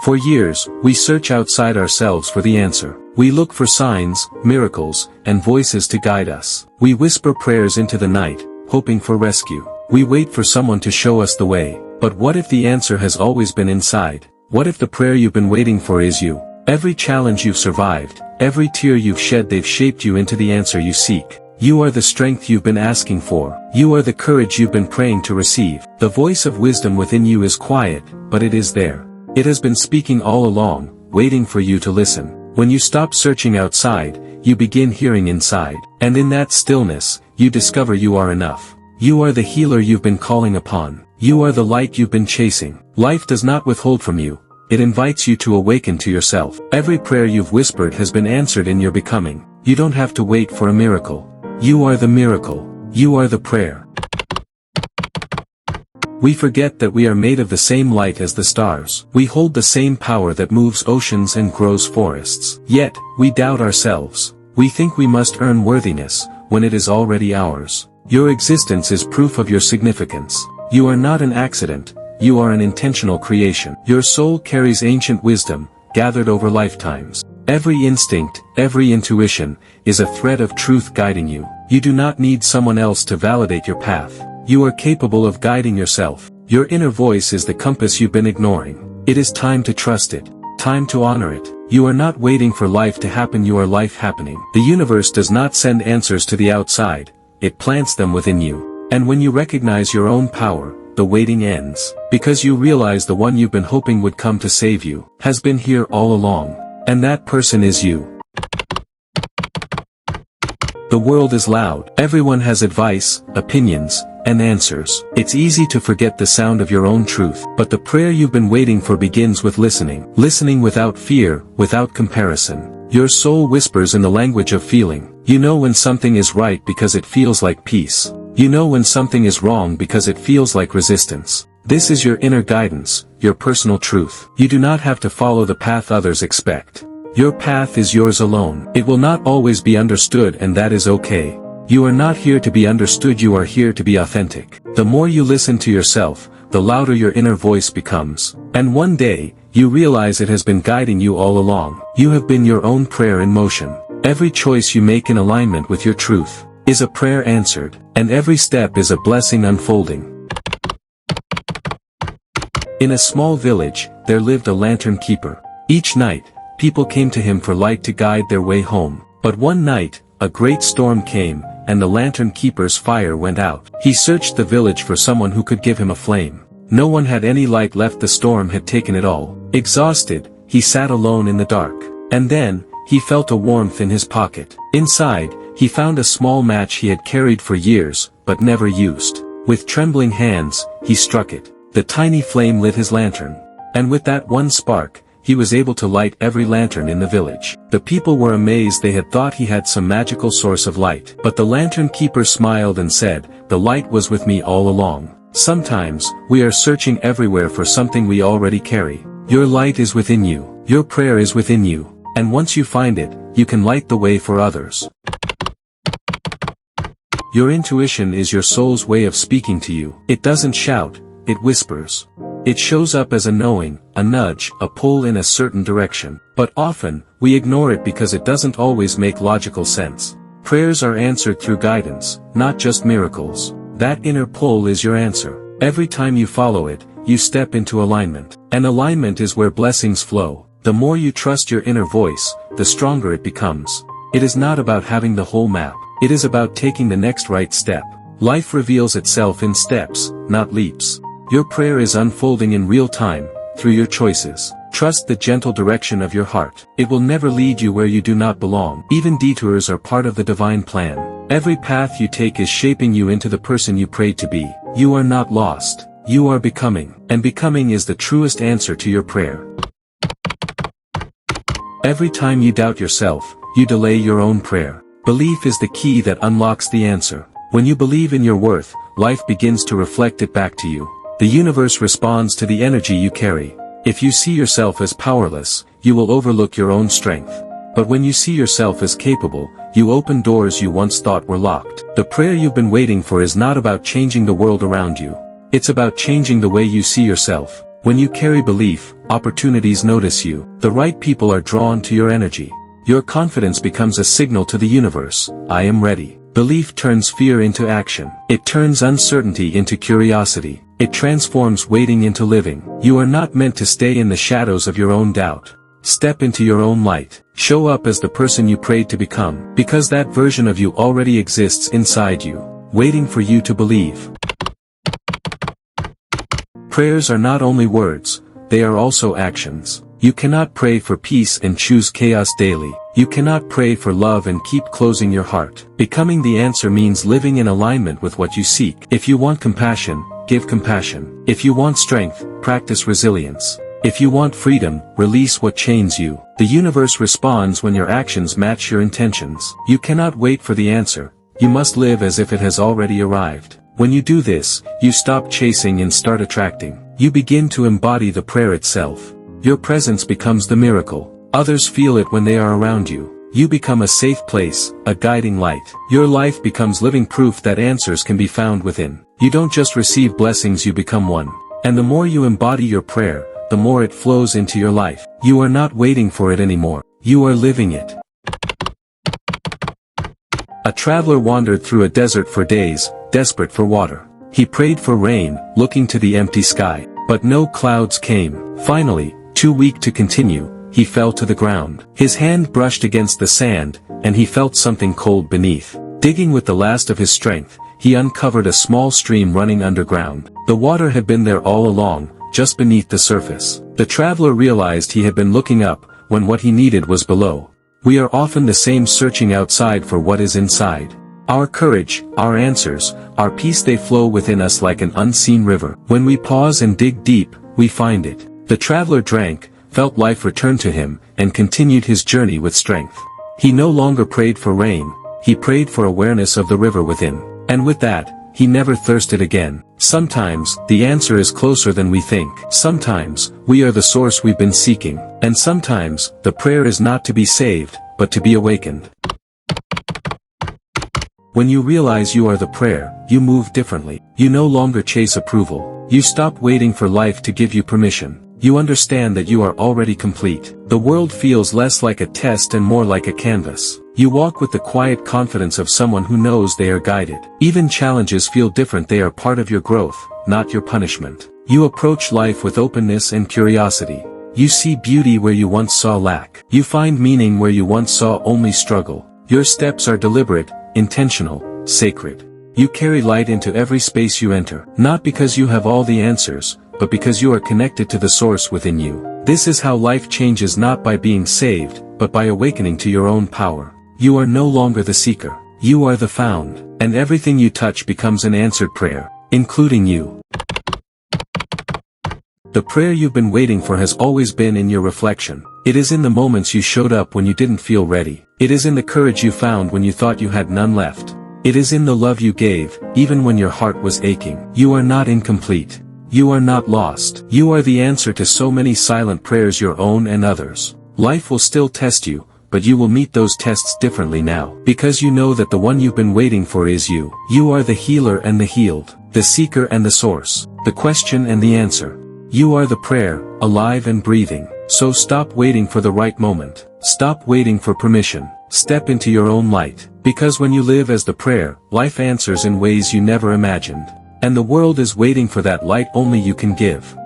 For years, we search outside ourselves for the answer. We look for signs, miracles, and voices to guide us. We whisper prayers into the night, hoping for rescue. We wait for someone to show us the way. But what if the answer has always been inside? What if the prayer you've been waiting for is you? Every challenge you've survived, every tear you've shed, they've shaped you into the answer you seek. You are the strength you've been asking for. You are the courage you've been praying to receive. The voice of wisdom within you is quiet, but it is there. It has been speaking all along, waiting for you to listen. When you stop searching outside, you begin hearing inside. And in that stillness, you discover you are enough. You are the healer you've been calling upon. You are the light you've been chasing. Life does not withhold from you. It invites you to awaken to yourself. Every prayer you've whispered has been answered in your becoming. You don't have to wait for a miracle. You are the miracle. You are the prayer. We forget that we are made of the same light as the stars. We hold the same power that moves oceans and grows forests. Yet, we doubt ourselves. We think we must earn worthiness, when it is already ours. Your existence is proof of your significance. You are not an accident. You are an intentional creation. Your soul carries ancient wisdom, gathered over lifetimes. Every instinct, every intuition, is a thread of truth guiding you. You do not need someone else to validate your path. You are capable of guiding yourself. Your inner voice is the compass you've been ignoring. It is time to trust it. Time to honor it. You are not waiting for life to happen, you are life happening. The universe does not send answers to the outside, it plants them within you. And when you recognize your own power, the waiting ends. Because you realize the one you've been hoping would come to save you, has been here all along. And that person is you. The world is loud. Everyone has advice, opinions, and answers. It's easy to forget the sound of your own truth. But the prayer you've been waiting for begins with listening. Listening without fear, without comparison. Your soul whispers in the language of feeling. You know when something is right because it feels like peace. You know when something is wrong because it feels like resistance. This is your inner guidance, your personal truth. You do not have to follow the path others expect. Your path is yours alone. It will not always be understood, and that is okay. You are not here to be understood, you are here to be authentic. The more you listen to yourself, the louder your inner voice becomes. And one day, you realize it has been guiding you all along. You have been your own prayer in motion. Every choice you make in alignment with your truth is a prayer answered, and every step is a blessing unfolding. In a small village, there lived a lantern keeper. Each night, people came to him for light to guide their way home. But one night, a great storm came, and the lantern keeper's fire went out. He searched the village for someone who could give him a flame. No one had any light left, the storm had taken it all. Exhausted, he sat alone in the dark. And then, he felt a warmth in his pocket. Inside, he found a small match he had carried for years, but never used. With trembling hands, he struck it. The tiny flame lit his lantern. And with that one spark, he was able to light every lantern in the village. The people were amazed, they had thought he had some magical source of light. But the lantern keeper smiled and said, "The light was with me all along." Sometimes, we are searching everywhere for something we already carry. Your light is within you. Your prayer is within you. And once you find it, you can light the way for others. Your intuition is your soul's way of speaking to you. It doesn't shout, it whispers. It shows up as a knowing, a nudge, a pull in a certain direction. But often, we ignore it because it doesn't always make logical sense. Prayers are answered through guidance, not just miracles. That inner pull is your answer. Every time you follow it, you step into alignment. And alignment is where blessings flow. The more you trust your inner voice, the stronger it becomes. It is not about having the whole map. It is about taking the next right step. Life reveals itself in steps, not leaps. Your prayer is unfolding in real time, through your choices. Trust the gentle direction of your heart. It will never lead you where you do not belong. Even detours are part of the divine plan. Every path you take is shaping you into the person you prayed to be. You are not lost. You are becoming. And becoming is the truest answer to your prayer. Every time you doubt yourself, you delay your own prayer. Belief is the key that unlocks the answer. When you believe in your worth, life begins to reflect it back to you. The universe responds to the energy you carry. If you see yourself as powerless, you will overlook your own strength. But when you see yourself as capable, you open doors you once thought were locked. The prayer you've been waiting for is not about changing the world around you. It's about changing the way you see yourself. When you carry belief, opportunities notice you. The right people are drawn to your energy. Your confidence becomes a signal to the universe. I am ready. Belief turns fear into action. It turns uncertainty into curiosity. It transforms waiting into living. You are not meant to stay in the shadows of your own doubt. Step into your own light. Show up as the person you prayed to become, because that version of you already exists inside you, waiting for you to believe. Prayers are not only words, they are also actions. You cannot pray for peace and choose chaos daily. You cannot pray for love and keep closing your heart. Becoming the answer means living in alignment with what you seek. If you want compassion, give compassion. If you want strength, practice resilience. If you want freedom, release what chains you. The universe responds when your actions match your intentions. You cannot wait for the answer. You must live as if it has already arrived. When you do this, you stop chasing and start attracting. You begin to embody the prayer itself. Your presence becomes the miracle. Others feel it when they are around you. You become a safe place, a guiding light. Your life becomes living proof that answers can be found within. You don't just receive blessings, you become one. And the more you embody your prayer, the more it flows into your life. You are not waiting for it anymore. You are living it. A traveler wandered through a desert for days, desperate for water. He prayed for rain, looking to the empty sky, but no clouds came. Finally, too weak to continue, he fell to the ground. His hand brushed against the sand, and he felt something cold beneath. Digging with the last of his strength, he uncovered a small stream running underground. The water had been there all along, just beneath the surface. The traveler realized he had been looking up, when what he needed was below. We are often the same, searching outside for what is inside. Our courage, our answers, our peace, they flow within us like an unseen river. When we pause and dig deep, we find it. The traveler drank, felt life return to him, and continued his journey with strength. He no longer prayed for rain, he prayed for awareness of the river within. And with that, he never thirsted again. Sometimes, the answer is closer than we think. Sometimes, we are the source we've been seeking. And sometimes, the prayer is not to be saved, but to be awakened. When you realize you are the prayer, you move differently. You no longer chase approval. You stop waiting for life to give you permission. You understand that you are already complete. The world feels less like a test and more like a canvas. You walk with the quiet confidence of someone who knows they are guided. Even challenges feel different, they are part of your growth, not your punishment. You approach life with openness and curiosity. You see beauty where you once saw lack. You find meaning where you once saw only struggle. Your steps are deliberate, intentional, sacred. You carry light into every space you enter, not because you have all the answers, but because you are connected to the source within you. This is how life changes, not by being saved, but by awakening to your own power. You are no longer the seeker, you are the found, and everything you touch becomes an answered prayer, including you. The prayer you've been waiting for has always been in your reflection. It is in the moments you showed up when you didn't feel ready. It is in the courage you found when you thought you had none left. It is in the love you gave, even when your heart was aching. You are not incomplete. You are not lost. You are the answer to so many silent prayers, your own and others. Life will still test you, but you will meet those tests differently now. Because you know that the one you've been waiting for is you. You are the healer and the healed, the seeker and the source, the question and the answer. You are the prayer, alive and breathing. So stop waiting for the right moment. Stop waiting for permission. Step into your own light. Because when you live as the prayer, life answers in ways you never imagined. And the world is waiting for that light only you can give.